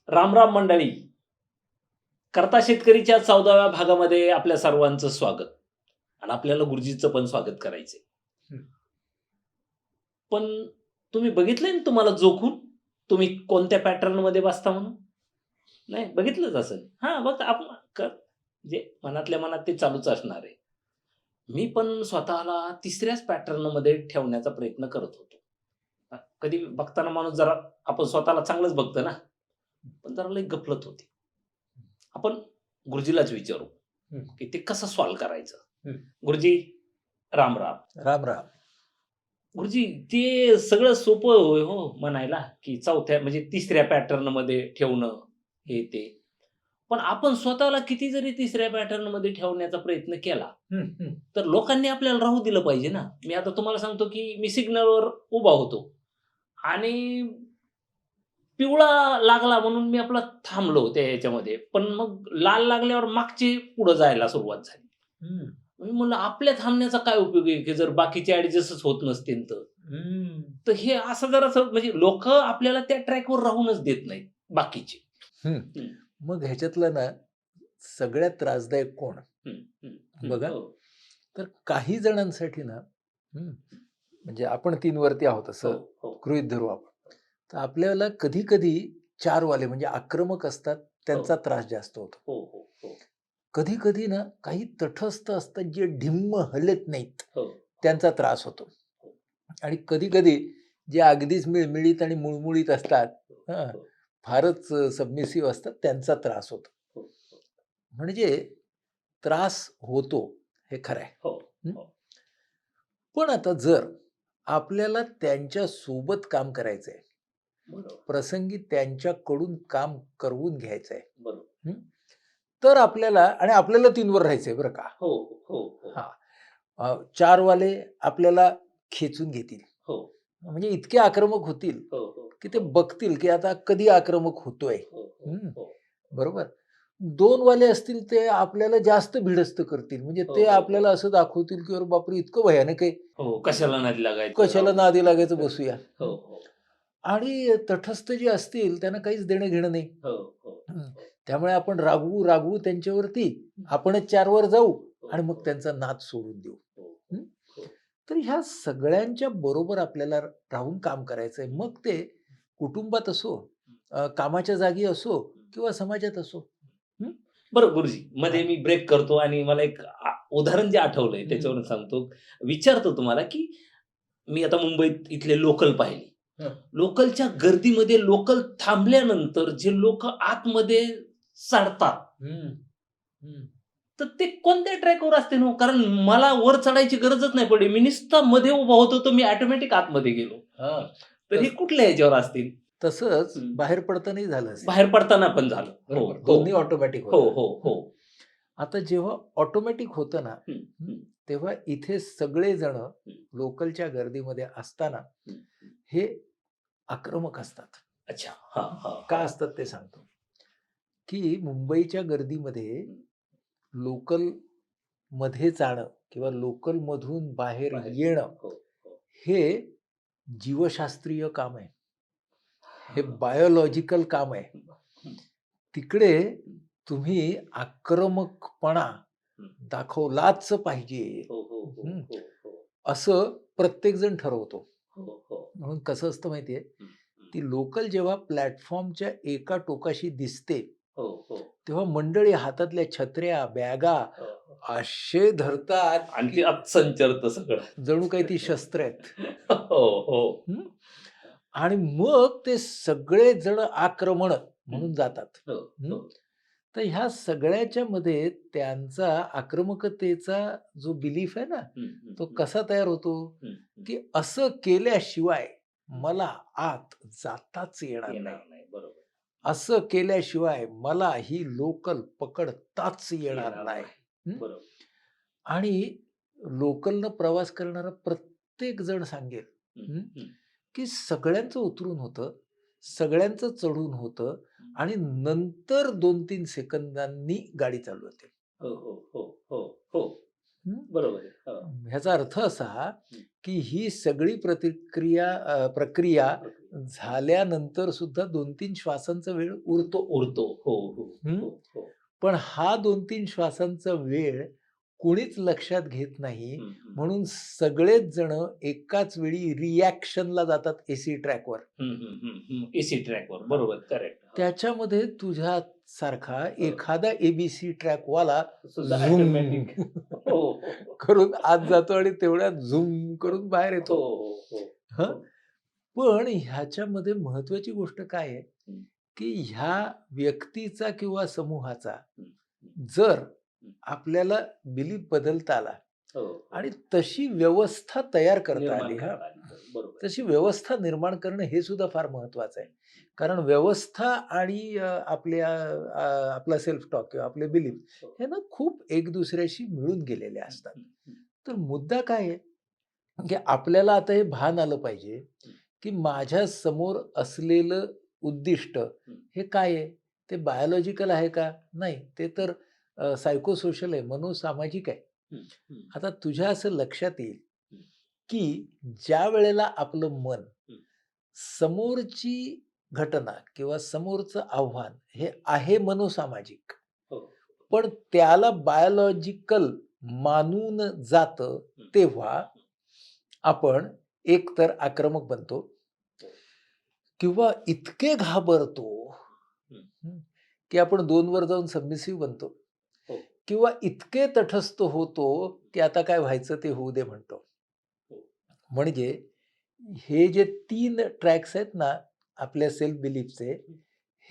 राम राम मंडळी. कर्ता शेतकरीच्या 14व्या भागामध्ये आपल्या सर्वांचं स्वागत. आणि आपल्याला गुरुजींचं पण स्वागत करायचंय. हं. पण तुम्ही बघितलंय ना तुम्हाला जोखून? तुम्ही कोणत्या पॅटर्नमध्ये बसता म्हणून? नाही बघितलंच असेल. हां, बघा आपण जे मनातल्या मनात ते चालूच असणार आहे. मी पण स्वतःला तिसऱ्याच पॅटर्नमध्ये ठेवण्याचा प्रयत्न करत होतो. कधी बघताना माणूस जरा आपण स्वतःला चांगलंच बघतो ना, पण जरा लई गफलत होती. आपण गुरुजीलाच विचारू, हं. की ते कसं सॉल्व्ह करायचं? हं. गुरुजी, राम राम. राम, राम. गुरुजी, ते सगळं सोपं होय हो म्हणायला, की चौथ्या म्हणजे तिसऱ्या पॅटर्नमध्ये ठेवणं, हे ते. पण आपण स्वतःला किती जरी तिसऱ्या पॅटर्नमध्ये ठेवण्याचा प्रयत्न केला, हं, हं. तर लोकांनी आपल्याला राहू दिलं पाहिजे ना. मी आता तुम्हाला सांगतो, की मी सिग्नलवर उभा होतो आणि पिवळा लागला म्हणून मी आपला थांबलो त्या ह्याच्यामध्ये. पण मग लाल लागल्यावर मागची पुढे जायला सुरुवात झाली. हं. मी म्हणलं आपल्या थांबण्याचा काय उपयोग आहे, की जर बाकीचे ॲडजस्टच होत नसतील तर. हं. तर हे असं जरासं म्हणजे लोकं आपल्याला त्या ट्रॅकवर राहूनच देत नाहीत बाकीचे. हं. हं, मग ह्याच्यातलं ना, सगळ्यात त्रासदायक कोण? हं, हं, हं. बघा, हो, तर काही जणांसाठी ना, हं, म्हणजे आपण 3 वरती आहोत हो, असं हो, गृहीत धरू आपण. तर आपल्याला कधी-कधी 4 वाले म्हणजे आक्रमक असतात, हो, त्यांचा त्रास जास्त होतो. हो, हो, हो, कधी-कधी ना, काही तटस्थ असतात, जे ढिम्म हलत नाहीत, हो, त्यांचा त्रास होतो. हो, आणि कधी-कधी जे अगदीच मिळमिळीत आणि मुळमुळीत असतात, हां, हो, फारच सबमिसिव्ह असतात, त्यांचा त्रास होतो. हो, हो, म्हणजे त्रास होतो, हे खरं आहे. हो, हं. हो. पण आता जर आपल्याला त्यांच्या सोबत काम करायचंय, बरोबर, प्रसंगी त्यांच्याकडून काम करवून घ्यायचंय, बरोबर. हं, तर आपल्याला आणि आपल्याला 3 वर राहायचंय बरं का. हो, हो, हो, हां, 4 वाले आपल्याला खेचून घेतील. हो, म्हणजे इतके आक्रमक होतील, हो, हो, की ते हो, बघतील, की आता कधी आक्रमक होतोय. हो, हो, हं, हो, बरोबर. 2 वाले असतील ते आपल्याला जास्त भिडस्त करतील. म्हणजे हो, ते हो, हो. आपल्याला असं दाखवतील, की "अरे बापरे! इतकं भयानक आहे. हो, कशाला नादी लागायचं, कशाला राहू दे. नादी लागायचं, बसूया." हो, हं. हो, आणि तटस्थ जे असतील त्यांना काहीच देणं-घेणं नाही. हो, हो, हं. हो, त्यामुळे आपण रागवू त्यांच्यावरती, आपणच 4 वर जाऊ हो, आणि मग हो, त्यांचा नाद सोडून देऊ. हो, हं. हो, तर ह्या सगळ्यांच्या बरोबर आपल्याला राहून काम करायचंय. मग ते कुटुंबात असो, कामाच्या जागी असो किंवा समाजात असो. हं. बरं गुरुजी, मध्ये हां. मी ब्रेक करतो आणि मला एक उदाहरण जे आठवलंय हं. त्याच्यावरून सांगतो. विचारतो तुम्हाला, की मी आता मुंबईत इथले लोकल पाहिले. हं. लोकलच्या गर्दीमध्ये लोकल थांबल्यानंतर जे लोकं आतमध्ये चढतात, हं. हं. तर ते कोणत्या ट्रॅकवर असतील हो? कारण मला वर चढायची गरजच नाही पडली. मी नुसता मध्ये उभा होतो, तर मी ऑटोमॅटिक आतमध्ये गेलो. हां. तर हे तस कुठल्या ह्याच्यावर असतील? तसंच हं. बाहेर पडतानाही झालं असेल. बाहेर पडताना पण झालं. हो, बरोबर. हो. दोन्ही ऑटोमॅटिक हो, होतं. हो, हो. हं. आता जेव्हा ऑटोमॅटिक होतं ना, हं, हं, हं, तेव्हा इथे सगळेजण हं, लोकलच्या गर्दीमध्ये असताना हं, हं. हे आक्रमक असतात. अच्छा. हां, हं. हां, का हां. असतात ते सांगतो, की मुंबईच्या गर्दीमध्ये हं. लोकलमध्ये जाणं किंवा लोकलमधून बाहेर बाहेर. येणं हो, हो. हे जीवशास्त्रीय काम आहे. हे हां. बायोलॉजिकल काम आहे. हं, हं, तिकडे हं, तुम्ही आक्रमकपणा हं. दाखवलाच पाहिजे. हो, हो, हो, हं. हो, हो. असं प्रत्येकजण ठरवतो. हो, हो. म्हणून कसं असतं माहिती आहे, हं, हं. ती लोकल जेव्हा प्लॅटफॉर्मच्या एका टोकाशी दिसते, हो, हो. तेव्हा मंडळी हातातल्या छत्र्या, बॅगा हो, हो. असे धरतात, आणि ते की आत संचरतं सगळं. जणू काही ती शस्त्र आहेत. हो, हो. हं. आणि मग ते सगळे जण आक्रमण हं. म्हणून जातात. हो, हं. हो. तर ह्या सगळ्याच्या मध्ये त्यांचा आक्रमकतेचा जो बिलीफ आहे ना, हं, हं, तो हं. कसा तयार होतो, हं, हं. की असं केल्याशिवाय हं. मला आत जाताच येणार नाही. येणार नाही. बरोबर. असं केल्याशिवाय मला ही लोकल पकडताच येणार येणार नाही. नाही. हं. बरोबर. आणि लोकलनं प्रवास करणारा प्रत्येक जण सांगेल, हं, हं, हं, की सगळ्यांचं उतरून होतं, सगळ्यांचं चढून होतं हं. आणि नंतर 2-3 सेकंदांनी गाडी चालू होते. हो, हो, हो, हो, हो. हं. बरोबर आहे. हो. ह्याचा अर्थ असा, हं. की ही सगळी प्रक्रिया झाल्यानंतर सुद्धा 2-3 श्वासांचा वेळ उरतो. उरतो. हो, हो, हं. हो, हो. पण हा 2-3 श्वासांचा वेळ कोणीच लक्षात घेत नाही. हं, हं. म्हणून सगळेच जण एकाच वेळी रिएक्शनला जातात एसी ट्रॅकवर. हं, हं, हं, हं. एसी ट्रॅकवर. बरोबर. करेक्ट. हो. त्याच्यामध्ये तुझ्यासारखा एखादा एबीसी ट्रॅकवाला सुद्धा झूम ऑटोमॅटिक. हो, हो, हो. करून आत जातो आणि तेवढ्यात झूम करून बाहेर हो, येतो. हो, हो. हं. हो. पण ह्याच्यामध्ये महत्वाची गोष्ट काय आहे, हं, की ह्या व्यक्तीचा किंवा समूहाचा हं, हं, जर हं. आपल्याला बिलीफ बदलता आला हो, हो. आणि तशी व्यवस्था तयार करता निर्माण आली, करता आली. बरोबर. तशी व्यवस्था निर्माण करणं हे सुद्धा फार महत्वाचं आहे. कारण व्यवस्था आणि आपला सेल्फ टॉक किंवा आपले बिलीफ हो. हे ना खूप एक दुसऱ्याशी मिळून गेलेले असतात. हं, हं, तर मुद्दा काय आहे, की आपल्याला आता हे भान आलं पाहिजे, की माझ्या समोर असलेलं उद्दिष्ट हे काय आहे? ते बायोलॉजिकल आहे का? नाही. ते तर सायकोसोशल आहे, मनोसामाजिक आहे. हं, हं, आता तुझ्या असं लक्षात येईल, हं. की ज्यावेळेला आपलं मन हं. समोरची घटना किंवा समोरचं आव्हान हे आहे मनोसामाजिक, हो. पण त्याला बायोलॉजिकल मानून जातं, हं. तेव्हा आपण एकतर आक्रमक बनतो हो. किंवा इतके घाबरतो, हं. हं, की आपण 2 वर जाऊन सबमिसिव्ह बनतो हो. किंवा इतके तटस्थ होतो, की आता काय व्हायचं ते होऊ दे म्हणतो. हो. म्हणजे हे जे 3 ट्रॅक्स आहेत ना, आपल्या सेल्फ बिलीफचे,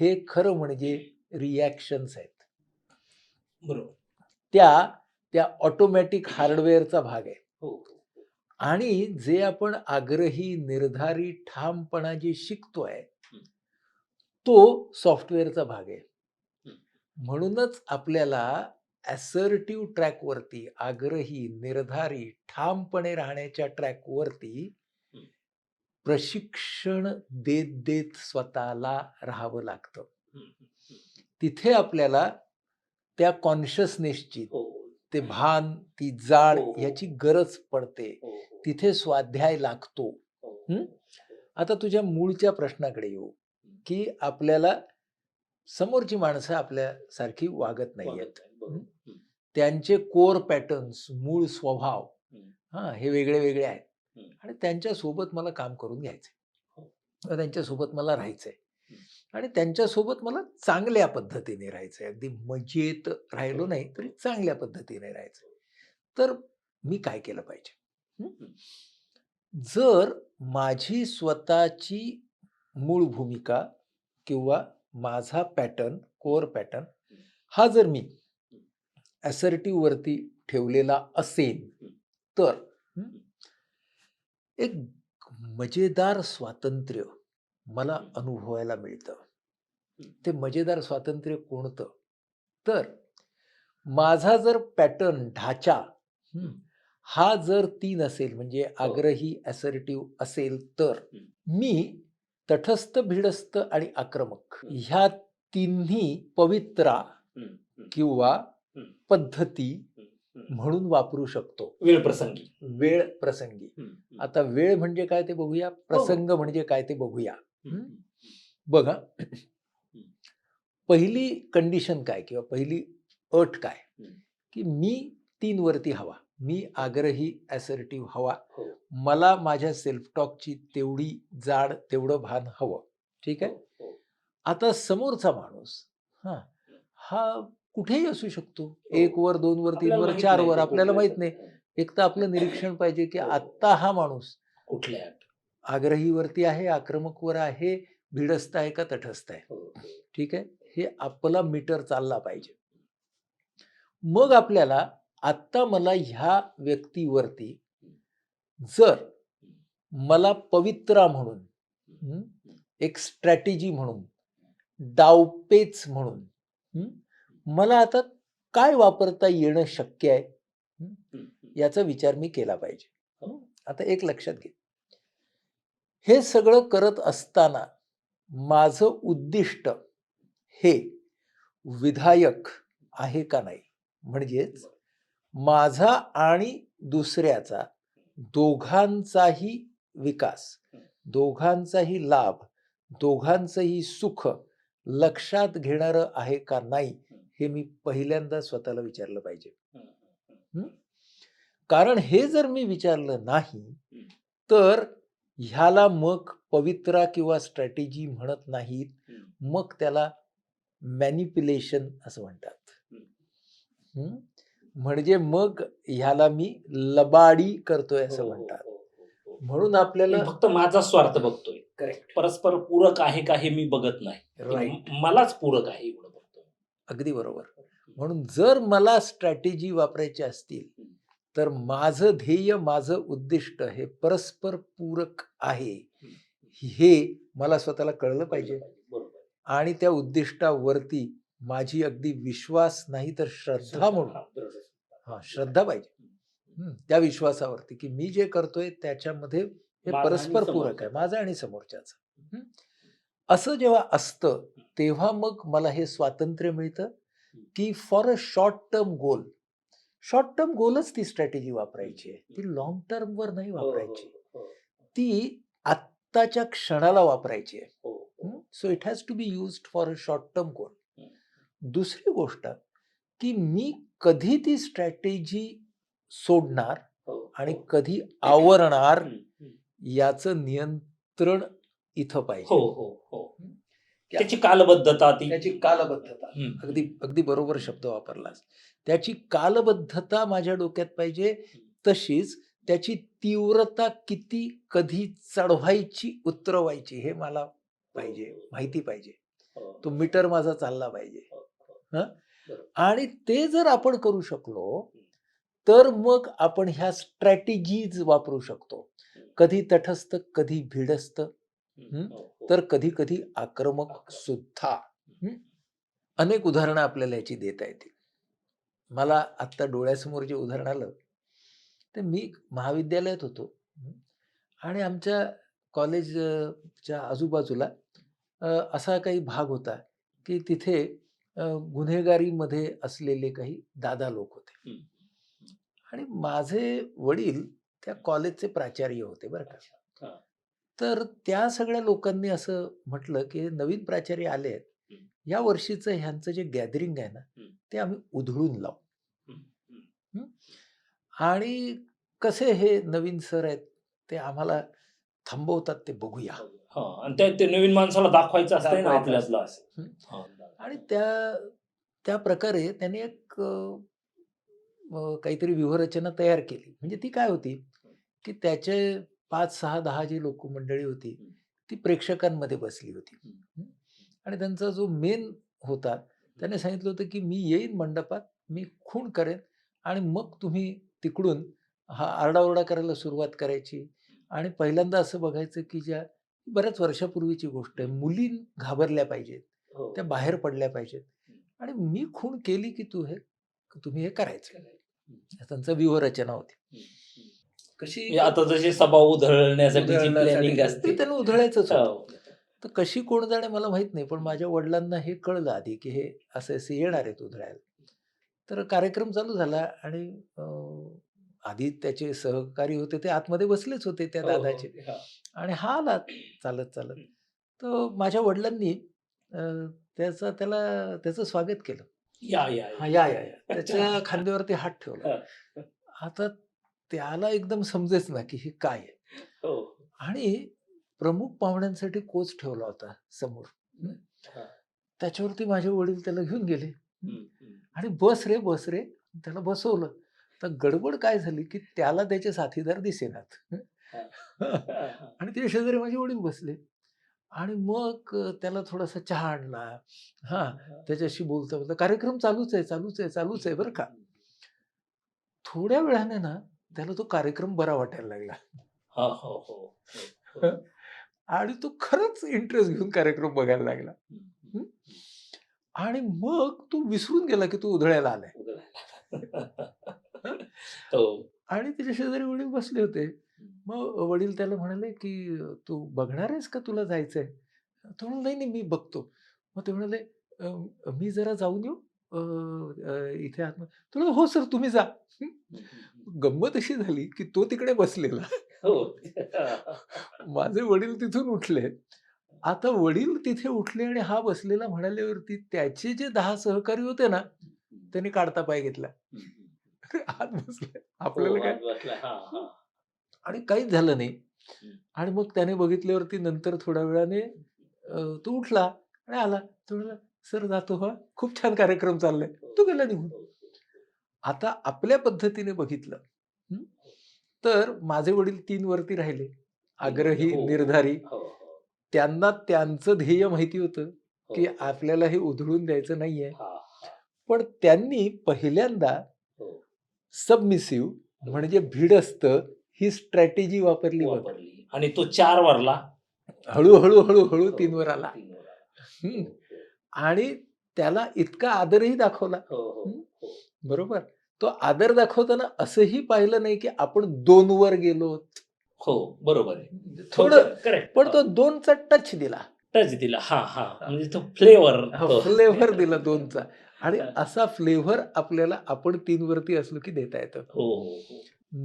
हे खरं म्हणजे रिएक्शन्स आहेत. बरोबर. त्या त्या ऑटोमॅटिक हार्डवेअरचा भाग आहे. हो, हो, हो. आणि जे आपण आग्रही, निर्धारी, ठामपणा जे शिकतोय, हं. तो सॉफ्टवेअरचा भाग आहे. हं. म्हणूनच आपल्याला असर्टिव्ह ट्रॅकवरती, आग्रही, निर्धारी, ठामपणे राहण्याच्या ट्रॅकवरती हं. प्रशिक्षण देत स्वतःला राहावं लागतं. हं, हं, हं. तिथे आपल्याला त्या कॉन्शियसनेसची, हो. ते भान, ती जाण हो, हो, याची हो. गरज पडते. हो, हो. तिथे स्वाध्याय लागतो. हो, हं? हो. आता तुझ्या मूळच्या प्रश्नाकडे येऊ, हं. की आपल्याला समोरची माणसं आपल्यासारखी वागत वागत नाहीयेत. नाही. बरोबर. हं, त्यांचे कोर पॅटर्न्स, मूळ स्वभाव हं, हे वेगळे आहेत. हं. आणि त्यांच्यासोबत मला काम करून घ्यायचंय. हो. किंवा त्यांच्यासोबत मला राहायचंय. हं. आणि त्यांच्यासोबत मला चांगल्या पद्धतीने राहायचंय. अगदी मजेत राहिलो नाही, तरी चांगल्या पद्धतीने राहायचंय. तर मी काय केलं पाहिजे? हं? हं. जर माझी स्वतःची मूळ भूमिका किंवा माझा पॅटर्न, कोर पॅटर्न हा जर मी असर्टिव्ह वरती ठेवलेला असेल, हं. तर हं, एक मजेदार स्वातंत्र्य मला अनुभवायला मिळतं. हं. ते मजेदार स्वातंत्र्य कोणतं? तर माझा जर पॅटर्न, ढाचा हं, हा जर 3 असेल, म्हणजे आग्रही, असर्टिव्ह असेल, तर हं. मी तटस्थ, भिडस्त आणि आक्रमक हं. ह्या तिन्ही पवित्रा हं, हं, किंवा हं, पद्धती हं, हं. म्हणून वापरू शकतो. वेळ प्रसंगी. वेळ प्रसंगी. हं, हं. आता वेळ म्हणजे काय ते बघूया, प्रसंग म्हणजे काय ते बघूया. हं, हं? हं, बघा, हं. पहिली कंडिशन काय किंवा पहिली अट काय, हं. की मी 3 वरती हवा. मी आग्रही, असर्टिव्ह हवा. हो. मला माझ्या सेल्फ टॉकची तेवढी जाड, तेवढं भान हवं. ठीक हो, आहे. हो. आता समोरचा माणूस हां, हा कुठेही असू शकतो. हो. 1 वर, 2 वर, 3 आपल्याला वर, माहित 4 नाही वर, तो आपल्याला कुठल्या माहीत नाही. एक तर आपलं निरीक्षण पाहिजे, की हो. आत्ता हा माणूस कुठल्या आग्रहीवरती आहे, आक्रमकवर आहे, भिडस्त आहे का तटस्थ आहे. हो, हो. ठीक आहे. हे आपला मीटर चालला पाहिजे. मग आपल्याला आत्ता मला ह्या व्यक्तीवरती जर मला पवित्रा म्हणून, हं, एक स्ट्रॅटेजी म्हणून, डावपेच म्हणून, हं, मला आता काय वापरता येणं शक्य आहे, हं, हं, याचा विचार मी केला पाहिजे. हो. आता एक लक्षात घे. हे सगळं करत असताना माझं उद्दिष्ट हे विधायक आहे का नाही? म्हणजेच माझा आणि दुसऱ्याचा दोघांचाही विकास, दोघांचाही लाभ, दोघांचंही सुख लक्षात घेणारं आहे का नाही, हे मी पहिल्यांदा स्वतःला विचारलं पाहिजे. हं? कारण हे जर मी विचारलं नाही, तर ह्याला मग पवित्रा किंवा स्ट्रॅटेजी म्हणत नाहीत, मग त्याला मॅनिप्युलेशन असं म्हणतात. हं? म्हणजे मग ह्याला मी लबाडी करतोय असं म्हणतात. म्हणून मी आपल्याला फक्त माझा स्वार्थ बघतोय. करेक्ट, परस्पर पूरक आहे का हे मी बघत नाही. ते राईट, मलाच पूरक आहे एवढं बघतोय. अगदी बरोबर. म्हणून जर मला स्ट्रॅटेजी वापरायची असतील, तर माझं ध्येय, माझं उद्दिष्ट हे परस्पर पूरक आहे, हे मला स्वतःला कळलं पाहिजे. बरोबर. आणि त्या उद्दिष्टावरती माझी अगदी विश्वास नाही तर श्रद्धा म्हणून, बरोबर. श्रद्धा पाहिजे. त्या विश्वासावरती की मी जे करतोय त्याच्यामध्ये हे माझं आणि परस्पर पूरक आहे, समोरच्याचं. माझं आणि समोरच्याचं. असं जेव्हा असतं तेव्हा मग मला हे स्वातंत्र्य मिळतं की for a short term goal, short term गोलच ती स्ट्रॅटेजी वापरायची आहे, ती लॉंग टर्मवर नाही वापरायची, ती आत्ताच्या क्षणाला वापरायची आहे. So it has to be used for a short term goal. दुसरी गोष्ट की मी कधी ती स्ट्रॅटेजी सोडणार आणि कधी आवरणार, याचं नियंत्रण इथं पाहिजे. त्याची कालबद्धता, त्याची कालबद्धता, अगदी अगदी बरोबर शब्द वापरलास. त्याची कालबद्धता माझ्या डोक्यात पाहिजे. तशीच त्याची तीव्रता किती, कधी चढवायची, उतरवायची हे मला पाहिजे, माहिती पाहिजे. तो मीटर माझा चालला पाहिजे. आणि ते जर आपण करू शकलो तर मग आपण ह्या स्ट्रॅटेजीज वापरू शकतो. कधी तटस्थ, कधी भिडस्त, तर कधी कधी आक्रमक सुद्धा. अनेक उदाहरणं आपल्याला याची देता येतील. मला आत्ता डोळ्यासमोर जे उदाहरण आलं ते मी महाविद्यालयात होतो आणि आमच्या कॉलेजच्या आजूबाजूला असा काही भाग होता की तिथे गुन्हेगारीमध्ये असलेले काही दादा लोक होते आणि माझे वडील त्या कॉलेजचे प्राचार्य होते बरं का. तर त्या सगळ्या लोकांनी असं म्हटलं की नवीन प्राचार्य आले आहेत, या वर्षीचं ह्यांचं जे गॅदरिंग आहे ना ते आम्ही उधळून लावू. आणि कसे हे नवीन सर आहेत ते आम्हाला थांबवतात ते बघूया. आणि ते नवीन माणसाला दाखवायचं असतं ना आपल्यातलं. आणि त्या प्रकारे त्यांनी एक काहीतरी व्यूहरचना तयार केली. म्हणजे ती काय होती की त्याचे 5, 6, 10 जी लोक मंडळी होती ती प्रेक्षकांमध्ये बसली होती आणि त्यांचा जो मेन होता त्याने सांगितलं होतं की मी येईन मंडपात, मी खून करेन आणि मग तुम्ही तिकडून हा आरडाओरडा करायला सुरुवात करायची. आणि पहिल्यांदा असं बघायचं की ज्या बऱ्याच वर्षापूर्वीची गोष्ट आहे, मुली घाबरल्या पाहिजेत, त्या बाहेर पडल्या पाहिजेत आणि मी खून केली की तुम्ही हे करायचं. त्यांचं व्यूहरचना होती. कशी आता जशी सभा उधळण्यासाठी प्लॅनिंग असते त्यांना उधळायचंच होतं. तर कशी कोण जाणे मला माहित नाही, पण माझ्या वडिलांना हे कळलं आधी की हे असे येणार आहेत उधळायला. तर कार्यक्रम चालू झाला आणि आधी त्याचे सहकारी होते ते आतमध्ये बसलेच होते त्या दादाचे आणि हा आला चालत चालत. तर माझ्या वडिलांनी त्याचं स्वागत केलं. या त्याच्या खांद्यावरती हात ठेवला. आता त्याला एकदम समजेच ना की हे काय आहे. आणि प्रमुख पाहुण्यांसाठी कोच ठेवला होता समोर. त्याच्यावरती माझे वडील त्याला घेऊन गेले आणि बस रे त्याला बसवलं. तर गडबड काय झाली की त्याला त्याचे साथीदार दिसेनात आणि ते शेजारी माझे वडील बसले आणि मग त्याला थोडासा चहा आणला. त्याच्याशी बोलता कार्यक्रम चालूच आहे बरं का. थोड्या वेळाने ना त्याला तो कार्यक्रम बरा वाटायला लागला. आणि तो खरंच इंटरेस्ट घेऊन कार्यक्रम बघायला लागला. आणि मग तू विसरून गेला की तू उधळायला आलाय. आणि त्याच्या शेजारी वडील बसले होते. मग वडील त्याला म्हणाले की तू बघणार आहेस का, तुला जायचंय? तो म्हणाला नाही मी बघतो. मग ते म्हणाले मी जरा जाऊन येऊ. इथे आतमध्ये तो म्हणला, "हो सर तुम्ही जा." गंमत अशी झाली, की तो तिकडे बसलेला. हो. माझे वडील तिथून उठले. आता वडील तिथे उठले आणि हा बसलेला म्हणाल्यावरती त्याचे जे 10 सहकारी होते ना, त्यांनी काढता पाय घेतला. अरे आत बसलाय. हो, आपल्याला काय? आज बसलाय. हां, हां. आणि काहीच झालं नाही. हं. आणि मग त्याने बघितल्यावरती नंतर थोड्या वेळाने तो उठला आणि आला. तो म्हणाला, "सर जातो हां. खूप छान कार्यक्रम चाललाय." तो गेला निघून. हो, आता आपल्या पद्धतीने बघितलं, हं, तर माझे वडील 3 वरती राहिले. आग्रही, हो, निर्धारी. हो, हो, त्यांना त्यांचं ध्येय माहिती होतं, हो, की आपल्याला हे उधळून द्यायचं नाहीये. हां, हां. पण त्यांनी पहिल्यांदा हो, सबमिसिव्ह म्हणजे भिडस्त ही स्ट्रॅटेजी वापरली बघ. वापरली आणि तो 4 वरला. हळू-हळू, हळू-हळू हो, 3 वर आला. 3 वर आला. हं. हो, हो. आणि त्याला इतका आदरही दाखवला. हो, हो, हं. हो. बरोबर. तो आदर दाखवताना असंही पाहिलं नाही, की आपण 2 वर गेलो. हो, बरोबर आहे. हो, थोडं करेक्ट. पण हो. तो 2 चा टच दिला. टच दिला. हां, हां. म्हणजे तो फ्लेवर तो. फ्लेवर दिला 2 चा आणि हां. असा फ्लेवर आपल्याला आपण 3 वरती असलो, की देता येतं. हो, हो, हो.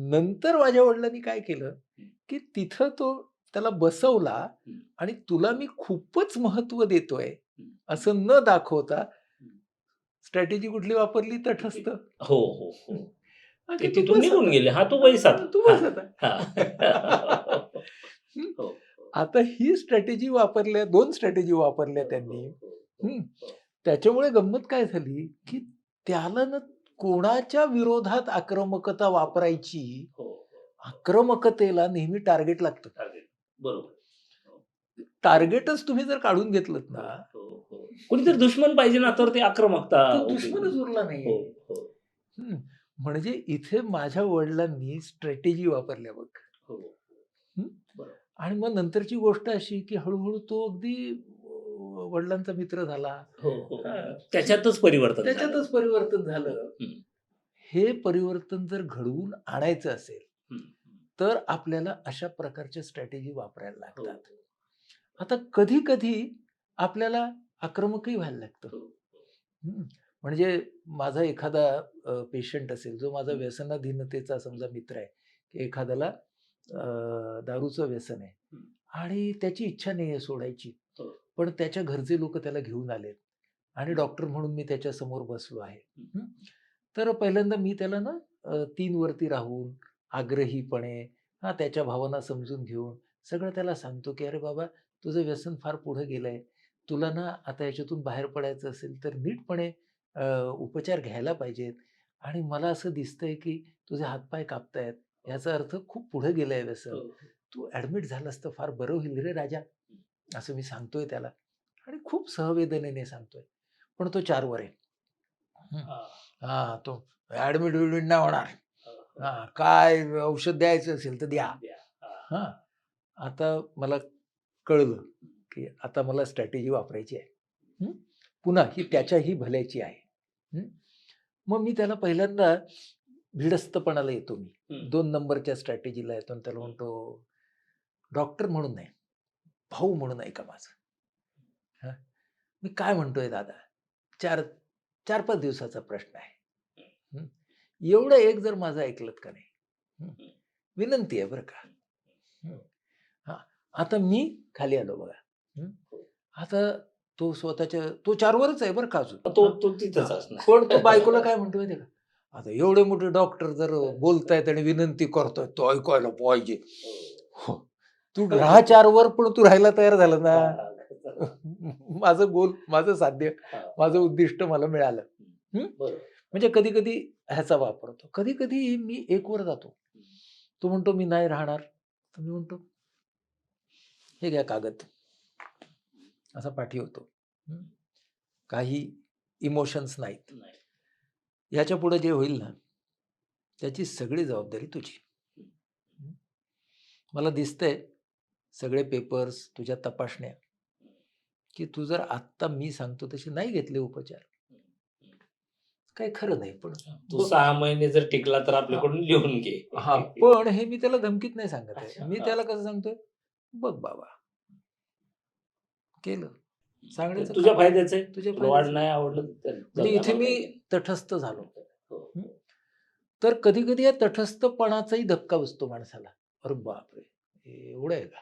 नंतर माझ्या वडिलांनी काय केलं, की तिथं तो त्याला बसवला हं. आणि तुला मी खूपच महत्त्व देतोय, हं. असं न दाखवता स्ट्रॅटेजी कुठली वापरली? तटस्थ. हो, हो, हो. हां, ते की तू तिथून बस निघून आता. गेले. हां, तू बैस आता. तू हां, बस आता. हां. हं. हो, हो. आता ही स्ट्रॅटेजी वापरल्या 2 स्ट्रॅटेजी वापरल्या हो, त्यांनी. हो, हो, हं. हो. त्याच्यामुळे गंमत काय झाली, की त्याला ना कोणाच्या विरोधात आक्रमकता वापरायची, हो, हो. आक्रमकतेला नेहमी टार्गेट लागतं. टार्गेट. बरोबर. हो, टार्गेटच तुम्ही जर काढून घेतलत हो, ना, हो, हो. कोणीतरी दुश्मन पाहिजे ना, तर ते आक्रमकता तर उपयोगी. दुश्मनच उरला हो, नाहीये. हो, हं. म्हणजे इथे माझ्या वडिलांनी स्ट्रॅटेजी वापरल्या बघ. हो. हं. बरोबर. आणि मग नंतरची गोष्ट अशी, की हळू तो अगदी वडिलांचा मित्र झाला. हो, हो. हां, त्याच्यातच परिवर्तन झालं. त्याच्यातच परिवर्तन हो. झालं. हं, हे परिवर्तन जर घडवून आणायचं असेल, हं, हं. तर आपल्याला अशा प्रकारच्या स्ट्रॅटेजी वापरायला हो, लागतात. आता कधी-कधी आपल्याला आक्रमकही व्हायला लागतं. हो. हं. म्हणजे माझा एखादा पेशंट असेल, जो माझा हं, व्यसनाधीनतेचा समजा मित्र आहे, की एखाद्याला दारूचं व्यसन आहे हं. आणि त्याची इच्छा नाहीये सोडायची. हो. पण त्याच्या घरचे लोकं त्याला घेऊन आलेत आणि हं, डॉक्टर म्हणून मी त्याच्यासमोर बसलो आहे. हं. हं. तर पहिल्यांदा मी त्याला ना 3 वरती राहून आग्रहीपणे त्याच्या भावना समजून घेऊन सगळं त्याला सांगतो, की "अरे बाबा, तुझं व्यसन फार पुढे गेलंय. तुला ना आता याच्यातून बाहेर पडायचं असेल तर नीटपणे उपचार घ्यायला पाहिजेत आणि मला असं दिसतंय, की तुझे हातपाय कापतायत. याचा अर्थ खूप पुढे गेलंय व्यसन. हो. तू ॲडमिट झालास तर फार बरं होईल रे राजा." असं मी सांगतोय त्याला आणि खूप सहवेदनेने सांगतोय. पण तो 4 वर आहे. हं. हां. तो ॲडमिट-बिडमिट नाही होणार. हो, हो. काय औषध द्यायचं असेल तर द्या. द्या. हां. हां. आता मला कळलं, की आता मला स्ट्रॅटेजी वापरायची आहे. हं. पुन्हा ही त्याच्याही भल्याची आहे. हं. मग मी त्याला पहिल्यांदा भिडस्तपणाला येतो मी. हं. 2 नंबरच्या स्ट्रॅटेजीला येतो आणि त्याला हं. म्हणतो, "डॉक्टर म्हणून नाही, भाऊ म्हणून ऐका माझं. हां. मी काय म्हणतोय दादा, 4-5 दिवसाचा प्रश्न आहे. हं. एवढं एक जर माझं ऐकलत का नाही? हं. हं. विनंती आहे बरं का. हं. हां. आता मी खाली आलो बघा. हं. हो. आता तो 4 वरच आहे बरं का अजून. तो हां. तो तिथंच हां. असणार. पण तो बायकोला काय म्हणतो माहिती आहे का? आता एवढे मोठे डॉक्टर जर बोलतायत आणि विनंती करतोय, तो ऐकायला पाहिजे. हो. हो. तू राहा 4 वर पण तू राहायला तयार झाला ना. हां. माझं साध्य, हां, माझं हां. उद्दिष्ट मला मिळालं. हं. बरोबर. म्हणजे कधी-कधी ह्याचा वापर होतो. कधी-कधी मी 1 वर जातो. तो म्हणतो, "मी नाही राहणार." तर मी म्हणतो, "हे घ्या कागद." असा पाठवतो. हं. काही इमोशन्स नाहीत. नाही. ह्याच्यापुढे जे होईल ना, त्याची सगळी जबाबदारी तुझी. हं. मला दिसतंय सगळे पेपर्स, तुझ्या तपासण्या, की तू जर आत्ता मी सांगतो तसे नाही घेतले उपचार, काही खरं नाही. पण तू बघ 6 महिने जर टिकला तर हां, आपल्याकडून लिहून घे. पण हे मी त्याला धमकीत नाही सांगत आहे. अच्छा. मी हां. त्याला कसं सांगतोय, "बघ बाबा, केलं. सांगण्याचं तुझ्या काम फायद्याचं आहे. तुझ्या तुला फायद्याचं. नाही आवडलं तर म्हणजे जाऊ दे, इथे आम्हाला मी काही नाही. तटस्थ झालो. हो. तर कधी कधी या तटस्थपणाचाही धक्का बसतो माणसाला. अरे बापरे, हे एवढं आहे का?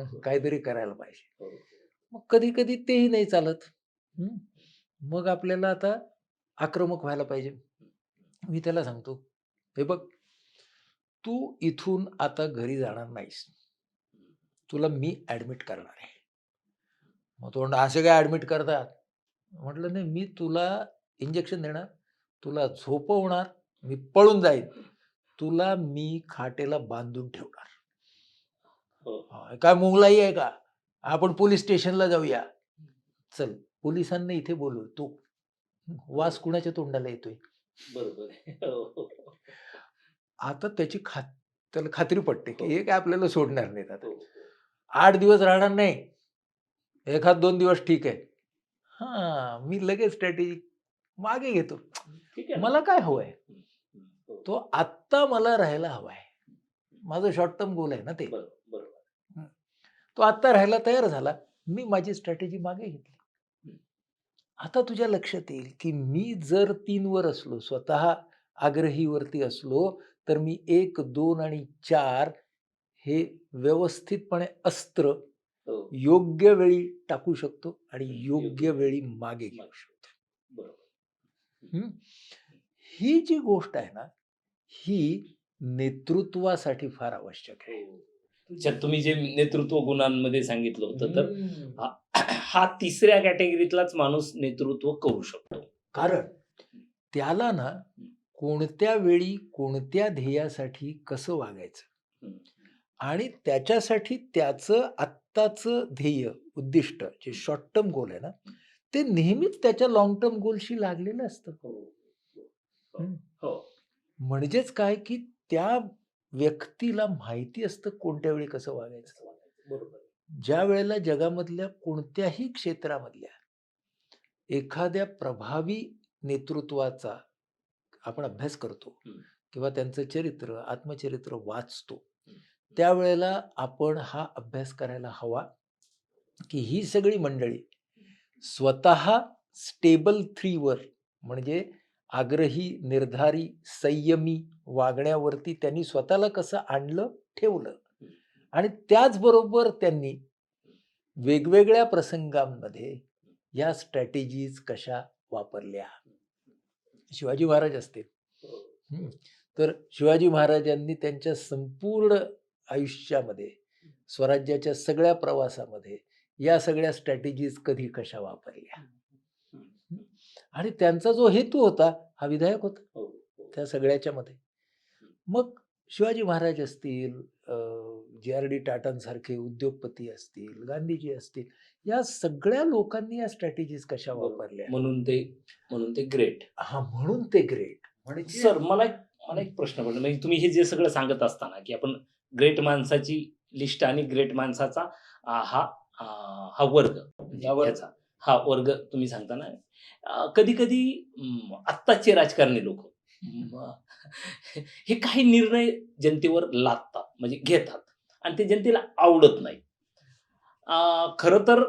हो. काहीतरी करायला पाहिजे. हो. मग कधी कधी तेही नाही चालत. हं. मग आपल्याला आता आक्रमक व्हायला पाहिजे. मी त्याला सांगतो, हे बघ, तू इथून आता घरी जाणार नाहीस. तुला मी ऍडमिट करणार आहे. मग तो म्हणतो, असे काय ऍडमिट करतात? म्हटलं, नाही, मी तुला इंजेक्शन देणार, तुला झोपवणार, मी पळून जाईन, तुला मी खाटेला बांधून ठेवणार. हो. हा, काय मुंगलाई आहे का? आपण पोलीस स्टेशनला जाऊया. चल, पोलिसांना इथे बोलू. तो वास कुणाच्या तोंडाला येतोय? बरोबर आहे. हो. आता त्याला खात्री पटते की हो. हे काय आपल्याला सोडणार नाहीत आता. हो. 8 दिवस राहणार नाही, एखाद 2 दिवस ठीक आहे. हा, मी लगेच स्ट्रॅटेजी मागे घेतो. ठीक आहे ना. मला काय हवंय? हो. तो आत्ता मला राहायला हवाय. माझं शॉर्ट टर्म गोल आहे ना ते. बरोबर. हं. तो आत्ता राहायला तयार झाला. मी माझी स्ट्रॅटेजी मागे घेतली. आता तुझ्या लक्षात येईल की मी जर 3 वर असलो, स्वतः आग्रहीवरती असलो, तर मी 1, 2 आणि 4 हे व्यवस्थितपणे अस्त्र हो. योग्य वेळी टाकू शकतो आणि योग्य योग्य वेळी मागे घेऊ मागे. शकतो. बरोबर. हं? ही जी गोष्ट आहे ना, ही नेतृत्वासाठी फार आवश्यक आहे. हो. त्याच्यात तुम्ही जे नेतृत्व गुणांमध्ये सांगितलं होतं, तर हं. हा तिसऱ्या कॅटेगरीतलाच माणूस नेतृत्व करू शकतो. कारण त्याला ना कोणत्या वेळी, कोणत्या ध्येयासाठी कसं वागायचं हं. आणि त्याच्यासाठी त्याचं आत्ताचं ध्येय, उद्दिष्ट, जे शॉर्ट टर्म गोल आहे ना, ते नेहमीच त्याच्या लाँग टर्म गोलशी लागलेलं असतं. हो. हं. हो. म्हणजेच काय, की त्या व्यक्तीला माहिती असतं कोणत्या वेळी कसं वागायचं. बरोबर. ज्या वेळेला जगामधल्या कोणत्याही क्षेत्रामधल्या एखाद्या प्रभावी नेतृत्वाचा आपण अभ्यास करतो हं. किंवा त्यांचं चरित्र, आत्मचरित्र वाचतो, हं. त्यावेळेला आपण हा अभ्यास करायला हवा, की ही सगळी मंडळी स्वतः स्टेबल 3 वर, म्हणजे आग्रही, निर्धारी, संयमी वागण्यावरती त्यांनी स्वतःला कसं आणलं, ठेवलं आणि त्याचबरोबर त्यांनी वेगवेगळ्या प्रसंगांमध्ये या स्ट्रॅटेजीज कशा वापरल्या. शिवाजी महाराज असतील. हं. तर शिवाजी महाराजांनी त्यांच्या संपूर्ण आयुष्यामध्ये, स्वराज्याच्या सगळ्या प्रवासामध्ये या सगळ्या स्ट्रॅटेजीज कधी कशा वापरल्या. हं. आणि त्यांचा जो हेतू होता, हा विधायक होता हो. त्या सगळ्याच्या मध्ये. मग शिवाजी महाराज असतील, जे.आर.डी. टाटांसारखे उद्योगपती असतील, गांधीजी असतील, या सगळ्या लोकांनी या स्ट्रॅटेजीज कशा बरोबर. वापरल्या. म्हणून ते ग्रेट. हा, म्हणून ते ग्रेट. म्हणजे सर, मला एक प्रश्न पडला. म्हणजे तुम्ही हे जे सगळं सांगत असताना, की आपण ग्रेट माणसाची लिस्ट आणि ग्रेट माणसाचा हा वर्ग, म्हणजे हा वर्ग. ह्याचा हा वर्ग तुम्ही सांगताना, कधी-कधी आत्ताचे राजकारणी लोक हे काही निर्णय जनतेवर लादतात, म्हणजे घेतात आणि ते जनतेला आवडत नाही. खरं तर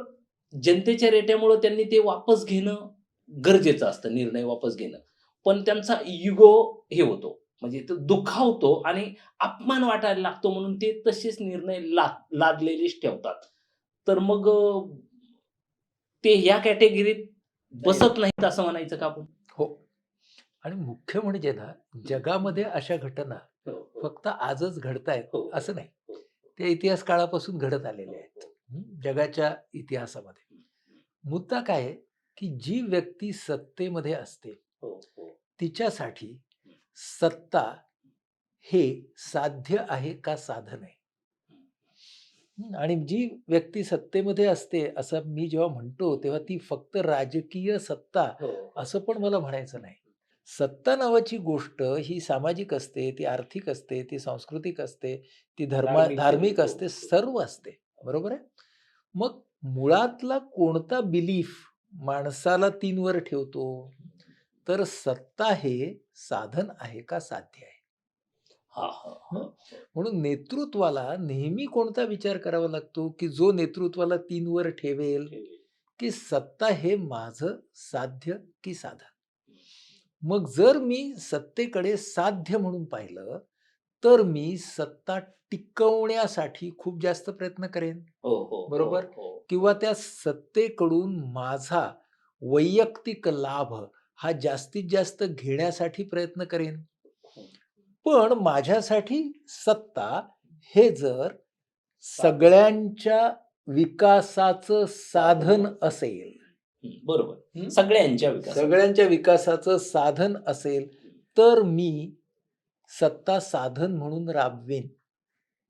जनतेच्या रेट्यामुळं त्यांनी ते वापस घेणं गरजेचं असतं, निर्णय वापस घेणं. पण त्यांचा इगो हे होतो, म्हणजे तो दुखावतो आणि अपमान वाटायला लागतो, म्हणून ते तसेच निर्णय लादलेलेच ठेवतात. तर मग ते ह्या कॅटेगरीत बसत नाहीत असं म्हणायचं का आपण? हो. आणि मुख्य म्हणजे ना, जगामध्ये अशा घटना हो, हो. फक्त आजच घडतायत हो, असं नाही. हो. ते इतिहास काळापासून घडत आलेले आहेत. जगाच्या इतिहासामध्ये. मुद्दा काय आहे, की जी व्यक्ती सत्तेमध्ये असते, हो, हो. तिच्यासाठी सत्ता हे साध्य आहे का साधन आहे? आणि जी व्यक्ती सत्तेमध्ये असते असं मी जेव्हा म्हणतो, तेव्हा ती फक्त राजकीय सत्ता हो. असं पण मला म्हणायचं नाही. सत्ता नावाची गोष्ट ही सामाजिक असते, ती आर्थिक असते, ती सांस्कृतिक असते, ती धार्मिक हो, असते, हो. सर्व असते. बरोबर आहे? मग मुळातला कोणता बिलीफ माणसाला 3 वर ठेवतो? तर सत्ता हे साधन आहे का साध्य आहे? हां, हां, हां. म्हणून नेतृत्वाला नेहमी कोणता विचार करावा लागतो, की जो नेतृत्वाला 3 वर ठेवेल, की सत्ता हे माझं साध्य की साधन. मग जर मी सत्तेकडे साध्य म्हणून पाहिलं, तर मी सत्ता टिकवण्यासाठी खूप जास्त प्रयत्न करेन. हो, हो, हो, बरोबर? हो. किंवा त्या सत्तेकडून माझा वैयक्तिक लाभ हा जास्तीत जास्त घेण्यासाठी प्रयत्न करेन. हं. पण माझ्यासाठी सत्ता हे जर साधन. सगळ्यांच्या विकासाचं साधन असेल, बरोबर. हं? सगळ्यांच्या विकासाचं. सगळ्यांच्या विकासाचं साधन असेल, तर मी सत्ता साधन म्हणून राबवीन.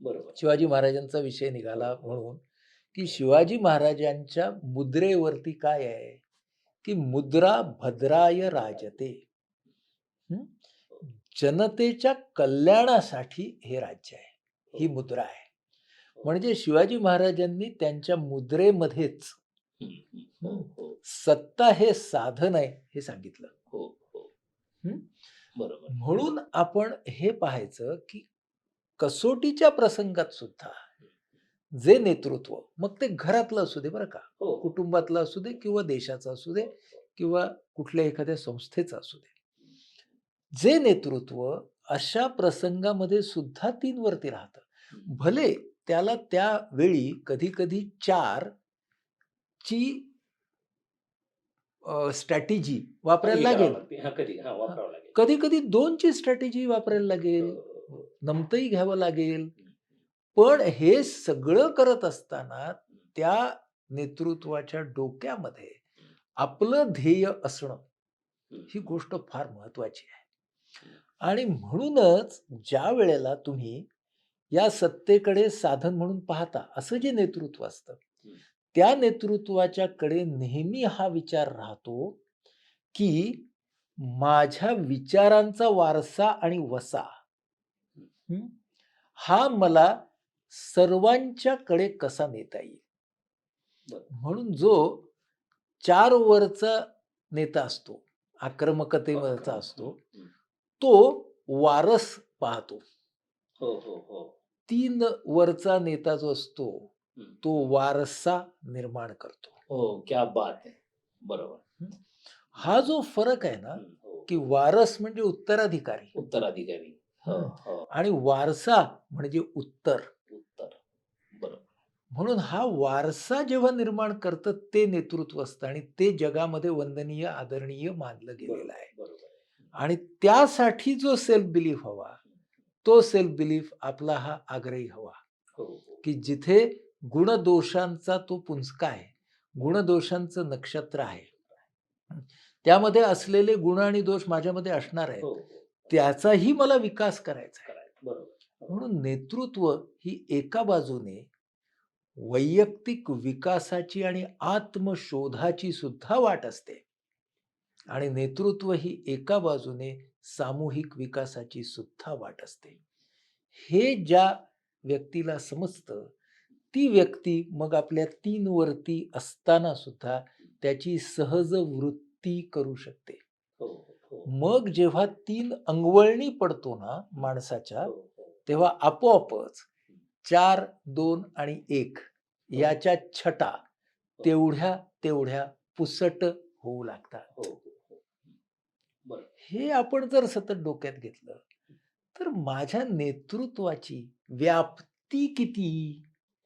बरोबर. शिवाजी महाराजांचा विषय निघाला म्हणून, की शिवाजी महाराजांच्या मुद्रेवरती काय आहे, की मुद्रा भद्राय राजते. हं? जनतेच्या कल्याणासाठी हे राज्य आहे, ही मुद्रा आहे. म्हणजे शिवाजी महाराजांनी त्यांच्या मुद्रेमध्येच हं, हं. हो, हो, सत्ता हे साधन आहे हे सांगितलं. हो, हो. हं? बरोबर. म्हणून आपण हे पाहायचं, की कसोटीच्या प्रसंगात सुद्धा जे नेतृत्व, मग ते घरातलं असू दे बरं का, हो. कुटुंबातलं असू दे किंवा देशाचं असू दे किंवा कुठल्या एखाद्या संस्थेचं असू दे. जे नेतृत्व अशा प्रसंगामध्ये सुद्धा 3 वरती राहतं. भले त्याला त्यावेळी कधी-कधी 4 ची स्ट्रॅटेजी वापरायला हे करावं लागेल. लागते. हां, कधी वापरावं लागेल. कधी-कधी 2 ची स्ट्रॅटेजी वापरायला हो, लागेल. हो, हो. नमतंही घ्यावं लागेल. पण हे सगळं करत असताना त्या नेतृत्वाच्या डोक्यामध्ये आपलं ध्येय असणं, ही गोष्ट फार महत्वाची आहे. आणि म्हणूनच ज्या वेळेला तुम्ही या सत्तेकडे साधन म्हणून पाहता, असं जे नेतृत्व असतं, त्या नेतृत्वाच्या कडे नेहमी हा विचार राहतो, की माझ्या विचारांचा वारसा आणि वसा हं, हा मला सर्वांच्याकडे कसा नेता येईल. बरं. म्हणून जो 4 वरचा नेता असतो, आक्रमकतेवरचा असतो, हं. तो वारस पाहतो. हो, हो, हो. 3 वरचा नेता जो असतो, हं. तो वारसा निर्माण करतो. हो, क्या बात है! बरोबर. हं. हा जो फरक आहे ना, हो. की वारस म्हणजे उत्तराधिकारी उत्तराधिकारी. हो, हं. हो. आणि वारसा म्हणजे उत्तर. उत्तर. बरोबर. म्हणून हा वारसा जेव्हा निर्माण करतं ते नेतृत्व असतं आणि ते जगामध्ये वंदनीय, आदरणीय मानलं गेलेलं आहे. बरोबर. आणि त्यासाठी जो सेल्फ बिलीफ हवा, तो सेल्फ बिलीफ आपला हा आग्रही हवा, हो, हो. की जिथे गुणदोषांचा तो पुंजका आहे, गुणदोषांचं नक्षत्र आहे. त्यामध्ये असलेले गुण आणि दोष माझ्यामध्ये असणार आहेत. हो, हो. त्याचाही मला विकास करायचा आहे. करायचं. बरोबर. म्हणून नेतृत्व ही एका बाजूने वैयक्तिक विकासाची आणि आत्मशोधाची सुद्धा वाट असते आणि नेतृत्व ही एका बाजूने सामूहिक विकासाची सुद्धा वाट असते. हे ज्या व्यक्तीला समजतं, ती व्यक्ती मग आपल्या 3 वरती असताना सुद्धा त्याची सहज वृत्ती करू शकते. हो, हो. मग जेव्हा 3 अंगवळणी पडतो ना माणसाच्या, हो, हो. तेव्हा आपोआपच 4, 2 आणि 1 याच्या छटा तेवढ्या तेवढ्या पुसट होऊ लागतात. हो, हो, हो. बरं. हे आपण जर सतत डोक्यात घेतलं, तर माझ्या नेतृत्वाची व्याप्ती किती?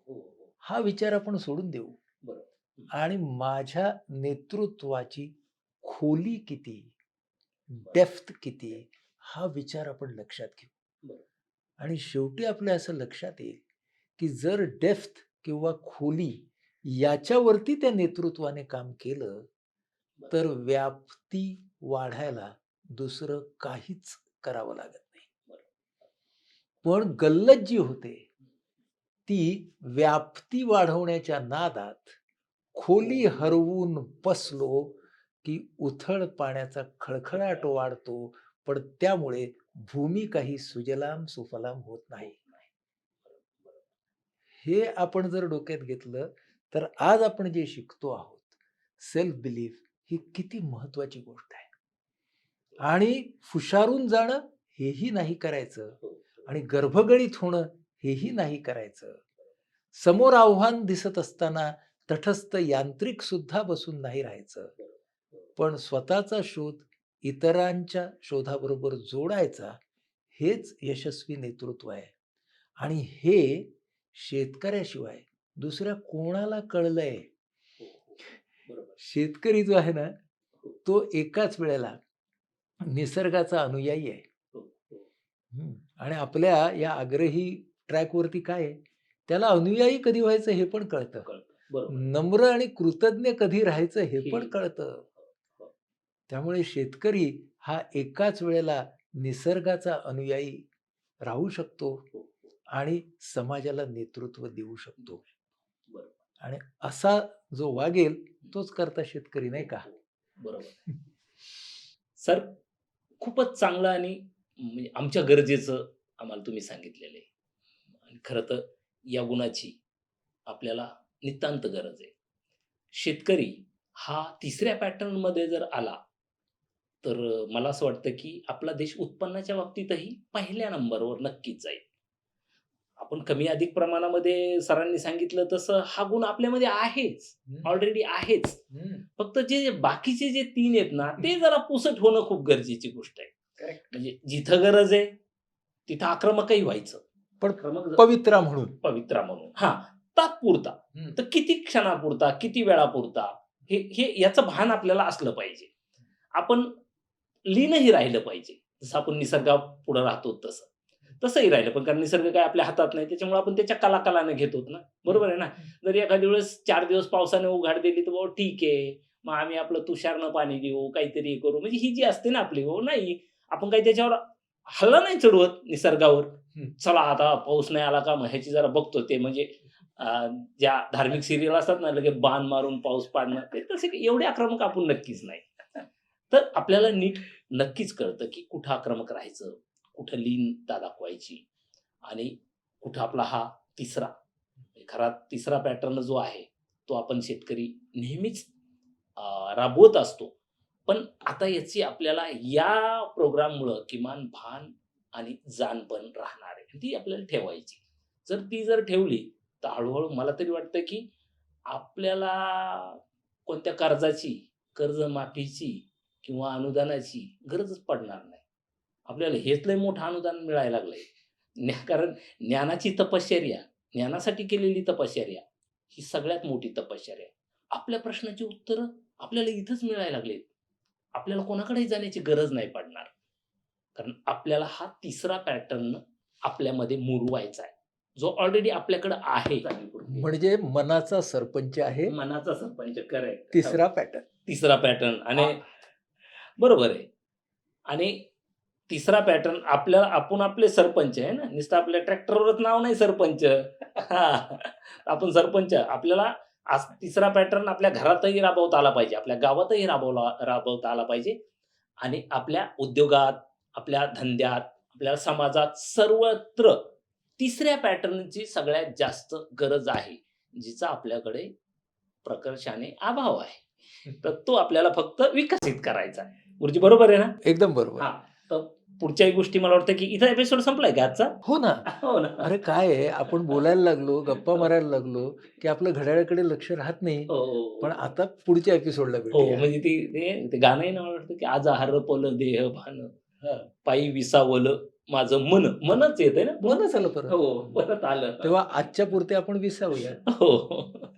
हो, हो. हा विचार आपण सोडून देऊ बरं. आणि माझ्या नेतृत्वाची खोली किती, डेप्थ किती, हा विचार आपण लक्षात घेऊ. बरं. आणि शेवटी आपल्या असं लक्षात येईल, की जर डेप्थ किंवा खोली याच्यावरती त्या नेतृत्वाने काम केलं, तर व्याप्ती वाढायला दुसरं काहीच करावं लागत नाही. पण गल्लत जी होते, ती व्याप्ती वाढवण्याच्या नादात खोली हरवून बसलो, की उथळ पाण्याचा खळखळाट वाढतो, पण त्यामुळे भूमी काही सुजलाम सुफलाम होत नाही. हे आपण जर डोक्यात घेतलं, तर आज आपण जे शिकतो आहोत, सेल्फ बिलीफ ही किती महत्वाची गोष्ट आहे. आणि फुशारून जाणं हेही नाही करायचं आणि गर्भगळीत होणं हेही नाही करायचं. समोर आव्हान दिसत असताना तटस्थ यांत्रिक सुद्धा बसून नाही राहायचं, पण स्वतःचा शोध इतरांच्या शोधाबरोबर जोडायचा, हेच यशस्वी नेतृत्व आहे. आणि हे शेतकऱ्याशिवाय दुसऱ्या कोणाला कळलंय? बरोबर. शेतकरी जो आहे ना, तो एकाच वेळेला निसर्गाचा अनुयायी आहे. आणि आपल्या या आग्रही ट्रॅकवरती काय आहे, त्याला अनुयायी कधी व्हायचं हे पण कळतं. बरोबर. नम्र आणि कृतज्ञ कधी राहायचं हे पण हे- कळतं. त्यामुळे शेतकरी हा एकाच वेळेला निसर्गाचा अनुयायी राहू शकतो आणि समाजाला नेतृत्व देऊ शकतो. बरोबर. आणि असा जो वागेल तोच करता शेतकरी, नाही का? बरोबर. सर, खूपच चांगलं आणि म्हणजे आमच्या गरजेचं आम्हाला तुम्ही सांगितलेलं आहे. आणि खरं तर या गुणाची आपल्याला नितांत गरज आहे. शेतकरी हा तिसऱ्या पॅटर्नमध्ये जर आला, तर मला असं वाटतं की आपला देश उत्पन्नाच्या बाबतीतही पहिल्या नंबरवर नक्कीच जाईल. आपण कमी अधिक प्रमाणामध्ये सरांनी सांगितलं तसं हा गुण आपल्यामध्ये आहेच, ऑलरेडी आहेच. फक्त जे बाकीचे जे 3 आहेत ना, ते जरा पुसट होणं खूप गरजेची गोष्ट आहे. म्हणजे जिथं गरज आहे, तिथं आक्रमकही व्हायचं. पण आक्रमक पवित्रा म्हणून. पवित्रा म्हणून. हां, तात्पुरता. तर किती क्षणापुरता, किती वेळापुरता हे याचं भान आपल्याला असलं पाहिजे. आपण लीनही राहिलं पाहिजे. जसं आपण निसर्गापुढे राहतो तसंही राहिलं पण, कारण निसर्ग काय आपल्या हातात नाही. त्याच्यामुळे आपण त्याच्या कलाकलाने घेतो ना. बरोबर आहे ना? जर एखाद्या वेळेस 4 दिवस पावसाने उघाड दिली, तर बाबा ठीक आहे. मग आम्ही आपलं तुषारनं पाणी देऊ, काहीतरी करू. म्हणजे ही जी असते ना आपली, हो नाही. आपण काही त्याच्यावर हल्ला नाही चढवत निसर्गावर. चला आता पाऊस नाही आला का, मग ह्याची जरा बघतो ते म्हणजे ज्या धार्मिक सिरियल असतात ना, लगेच बाण मारून पाऊस पाडणं, ते तसे एवढे आक्रमक आपण नक्कीच नाही. तर आपल्याला नीट नक्कीच कळतं की कुठं आक्रमक राहायचं, कुठं लीनता दाखवायची आणि कुठं आपला हा खरा तिसरा पॅटर्न जो आहे, तो आपण शेतकरी नेहमीच राबवत असतो. पण आता याची आपल्याला या प्रोग्राममुळं किमान भान आणि जाण पण राहणार आहे. ती आपल्याला ठेवायची. जर ठेवली, तर हळू मला तरी वाटतं की आपल्याला कोणत्या कर्जमाफीची किंवा अनुदानाची गरजच पडणार नाही. आपल्याला हेच लय मोठं अनुदान मिळायला लागलंय. कारण ज्ञानासाठी केलेली तपश्चर्या ही सगळ्यात मोठी तपश्चर्या. आपल्या प्रश्नाची उत्तरं आपल्याला इथंच मिळायला लागलेत. आपल्याला कोणाकडेही जाण्याची गरज नाही पडणार. कारण आपल्याला हा तिसरा पॅटर्न आपल्यामध्ये मुरवायचा आहे, जो ऑलरेडी आपल्याकडे आहे. म्हणजे मनाचा सरपंच आहे मनाचा सरपंच. करेक्ट. तिसरा पॅटर्न. आणि बरोबर आहे. आणि तिसरा पॅटर्न आपण आपले सरपंच आहे ना. नुसतं आपल्या ट्रॅक्टरवरच नाव नाही सरपंच. हां, आपण सरपंच. आपल्याला आज तिसरा पॅटर्न आपल्या घरातही राबवता आला पाहिजे, आपल्या गावातही राबवता आला पाहिजे आणि आपल्या उद्योगात, आपल्या धंद्यात, आपल्या समाजात सर्वत्र तिसऱ्या पॅटर्नची सगळ्यात जास्त गरज आहे, जिचा आपल्याकडे प्रकर्षाने अभाव आहे. तर तो आपल्याला फक्त विकसित करायचा आहे. गुरुजी बरोबर आहे ना? एकदम बरोबर. हां. तर पुढच्याही गोष्टी मला वाटतं की इथं एपिसोड संपलाय का आजचा? हो ना. हो ना. अरे काय आहे, आपण बोलायला लागलो, गप्पा मारायला लागलो, की आपलं घड्याळाकडे लक्ष राहत नाही. हो. पण आता पुढच्या एपिसोडला हो, भेटूया. म्हणजे ते गाणंही ना मला वाटतं की आज हरपलं देह भान, पायी विसावलं माझं मनच येतंय ना? मनच आलं परत. हो, परत आलं. तेव्हा आजच्या पुरते आपण विसावूया. हो.